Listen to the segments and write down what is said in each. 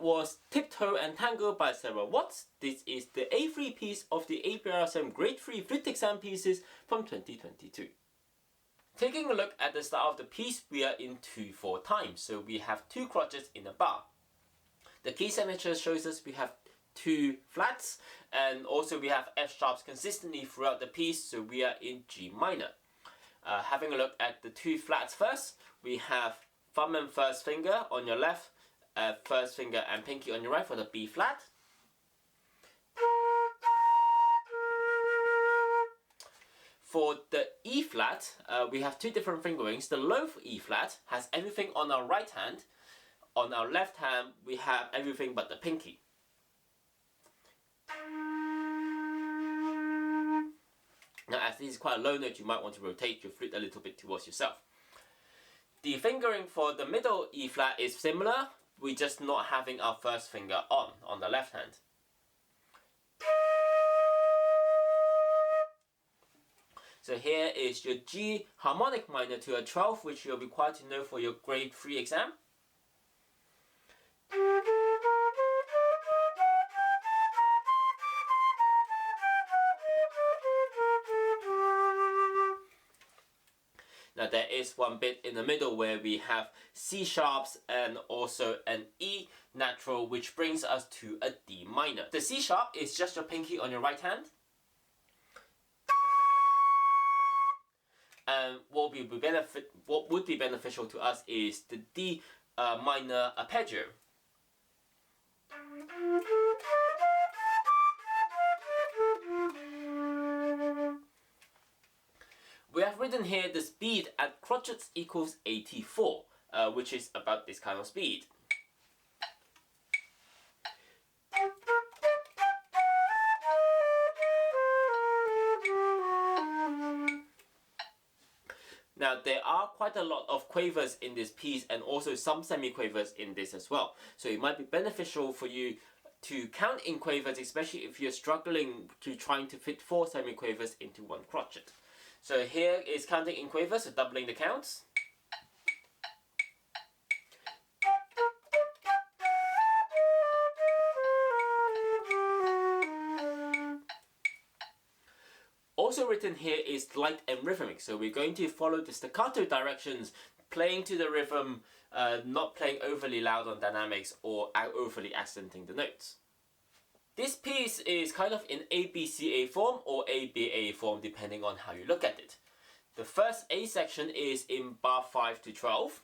was Tiptoe and Tango by Sarah Watts. This is the A3 piece of the ABRSM Grade 3 Flute exam pieces from 2022. Taking a look at the start of the piece, we are in 2/4 time, so we have 2 crotchets in a bar. The key signature shows us we have 2 flats, and also we have F sharps consistently throughout the piece, so we are in G minor. Having a look at the 2 flats first, we have thumb and first finger on your left, first finger and pinky on your right for the B flat. For the E flat, we have 2 different fingerings. The low E flat has everything on our right hand. On our left hand, we have everything but the pinky. Now, as this is quite a low note, you might want to rotate your flute a little bit towards yourself. The fingering for the middle E flat is similar. We're just not having our first finger on the left hand. So here is your G harmonic minor to a 12, which you're required to know for your grade 3 exam. Now there is one bit in the middle where we have C sharps and also an E natural, which brings us to a D minor. The C sharp is just your pinky on your right hand. And what would be beneficial to us is the D minor arpeggio. We have written here the speed at crotchets equals 84, which is about this kind of speed. Now there are quite a lot of quavers in this piece and also some semi-quavers in this as well. So it might be beneficial for you to count in quavers, especially if you're struggling to trying to fit 4 semi-quavers into 1 crotchet. So here is counting in quavers, so doubling the counts. Also written here is light and rhythmic, so we're going to follow the staccato directions, playing to the rhythm, not playing overly loud on dynamics or overly accenting the notes. This piece is kind of in ABCA form or ABA form depending on how you look at it. The first A section is in bar 5 to 12.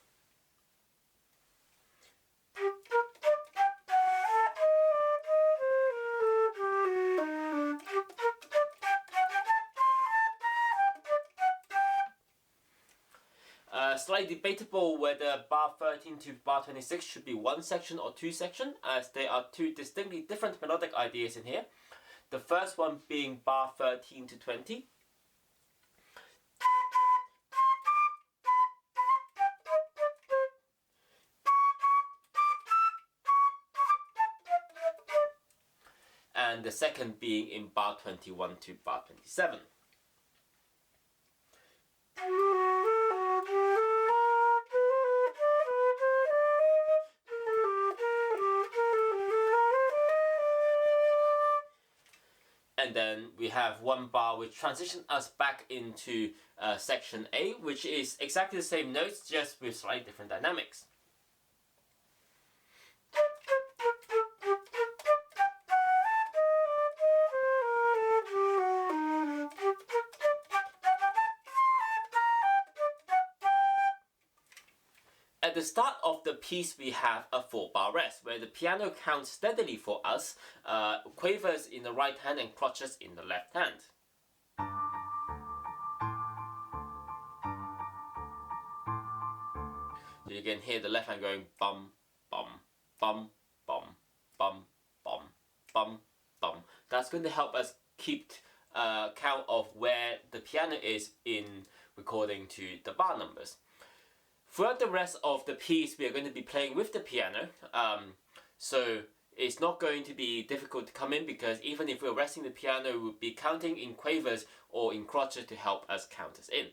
Slightly debatable whether bar 13 to bar 26 should be 1 section or 2 section, as there are 2 distinctly different melodic ideas in here. The first one being bar 13 to 20. And the second being in bar 21 to bar 27. And then we have 1 bar which transitions us back into section A, which is exactly the same notes, just with slightly different dynamics. At the start of the piece, we have a 4-bar rest, where the piano counts steadily for us, quavers in the right hand and crotchets in the left hand. So you can hear the left hand going bum, bum, bum, bum, bum, bum, bum, bum. That's going to help us keep count of where the piano is in according to the bar numbers. Throughout the rest of the piece, we are going to be playing with the piano, so it's not going to be difficult to come in, because even if we're resting the piano, we'll be counting in quavers or in crotchets to help us count us in.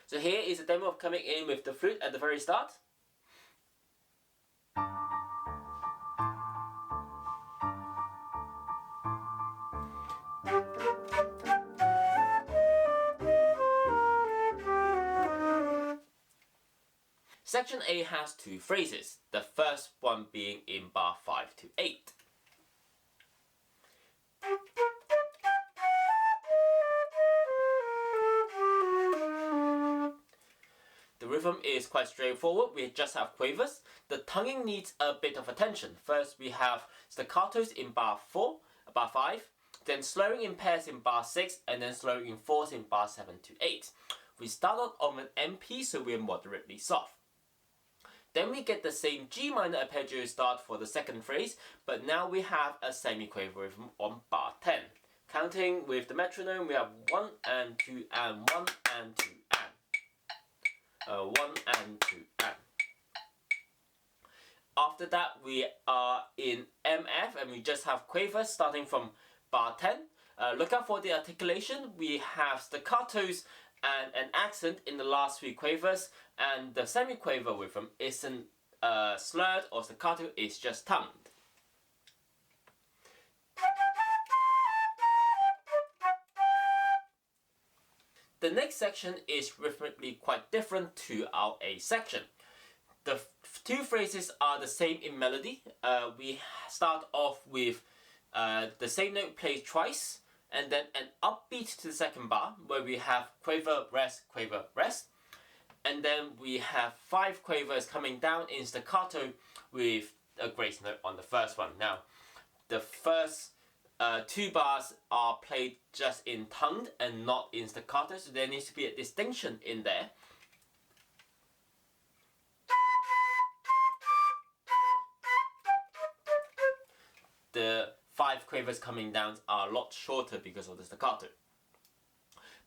So here is a demo of coming in with the flute at the very start. Section A has two phrases, the first one being in bar 5 to 8. The rhythm is quite straightforward, we just have quavers. The tonguing needs a bit of attention. First we have staccatos in bar 5, then slowing in pairs in bar 6, and then slowing in fours in bar 7 to 8. We start out on an MP, so we're moderately soft. Then we get the same G minor arpeggio start for the second phrase, but now we have a semi-quaver rhythm on bar 10. Counting with the metronome, we have 1 and 2 and 1 and 2 and 1 and 2 and. After that we are in MF and we just have quavers starting from bar 10. Look out for the articulation. We have staccatos and an accent in the last three quavers, and the semi-quaver rhythm isn't slurred or staccato, it's just tongued. The next section is rhythmically quite different to our A section. The two phrases are the same in melody. We start off with the same note played twice, and then an upbeat to the second bar where we have quaver, rest, and then we have 5 quavers coming down in staccato with a grace note on the first one. Now, the first 2 bars are played just in tongued and not in staccato, so there needs to be a distinction in there. The 5 quavers coming down are a lot shorter because of the staccato.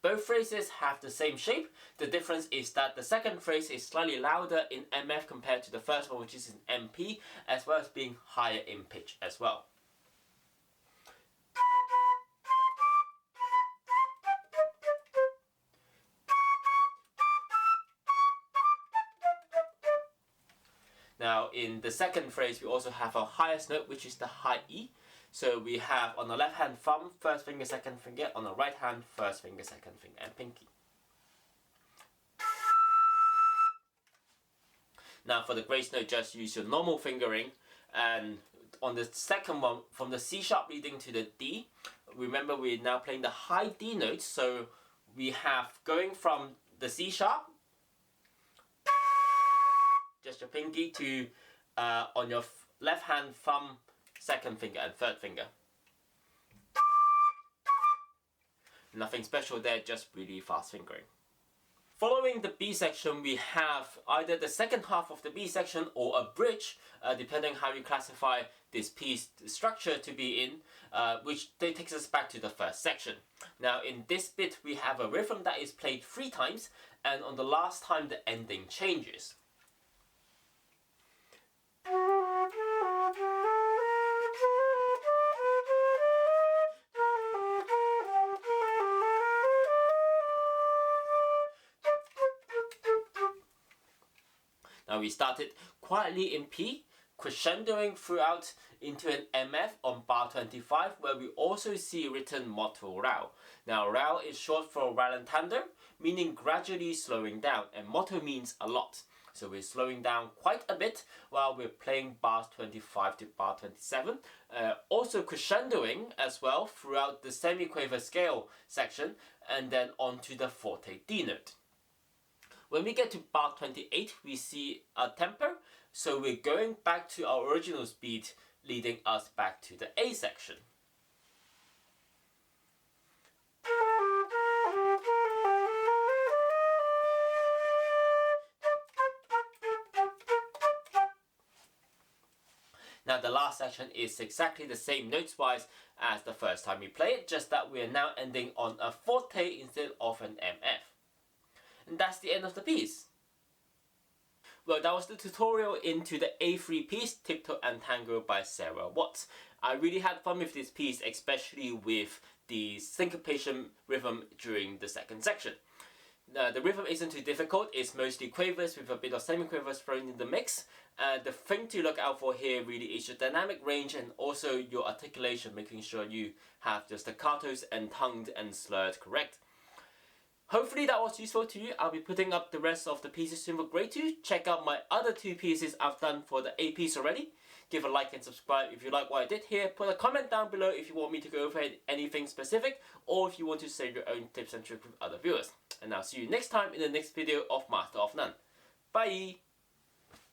Both phrases have the same shape. The difference is that the second phrase is slightly louder in MF compared to the first one, which is in MP, as well as being higher in pitch as well. Now in the second phrase we also have our highest note, which is the high E. So we have on the left hand thumb, first finger, second finger, on the right hand, first finger, second finger, and pinky. Now for the grace note, just use your normal fingering, and on the second one, from the C sharp leading to the D, remember we're now playing the high D notes, so we have going from the C sharp, just your pinky, to on your left hand thumb, second finger and third finger. Nothing special there, just really fast fingering. Following the B section, we have either the second half of the B section or a bridge, depending how you classify this piece structure to be in, which takes us back to the first section. Now in this bit we have a rhythm that is played 3 times, and on the last time the ending changes. Now we started quietly in P, crescendoing throughout into an MF on bar 25, where we also see written motto rao. Now rao is short for rallentando, meaning gradually slowing down, and motto means a lot. So we're slowing down quite a bit while we're playing bars 25 to bar 27. Also crescendoing as well throughout the semi-quaver scale section, and then onto the forte D note. When we get to bar 28, we see a tempo, so we're going back to our original speed, leading us back to the A section. Now the last section is exactly the same notes-wise as the first time we play it, just that we are now ending on a forte instead of an MF. And that's the end of the piece. Well, that was the tutorial into the A3 piece, Tiptoe and Tango by Sarah Watts. I really had fun with this piece, especially with the syncopation rhythm during the second section. The rhythm isn't too difficult, it's mostly quavers with a bit of semi-quavers thrown in the mix. The thing to look out for here really is your dynamic range and also your articulation, making sure you have your staccatos and tongued and slurred correct. Hopefully that was useful to you. I'll be putting up the rest of the pieces soon for grade 2. Check out my other 2 pieces I've done for the A piece already. Give a like and subscribe if you like what I did here. Put a comment down below if you want me to go over anything specific, or if you want to share your own tips and tricks with other viewers. And I'll see you next time in the next video of Master of None. Bye!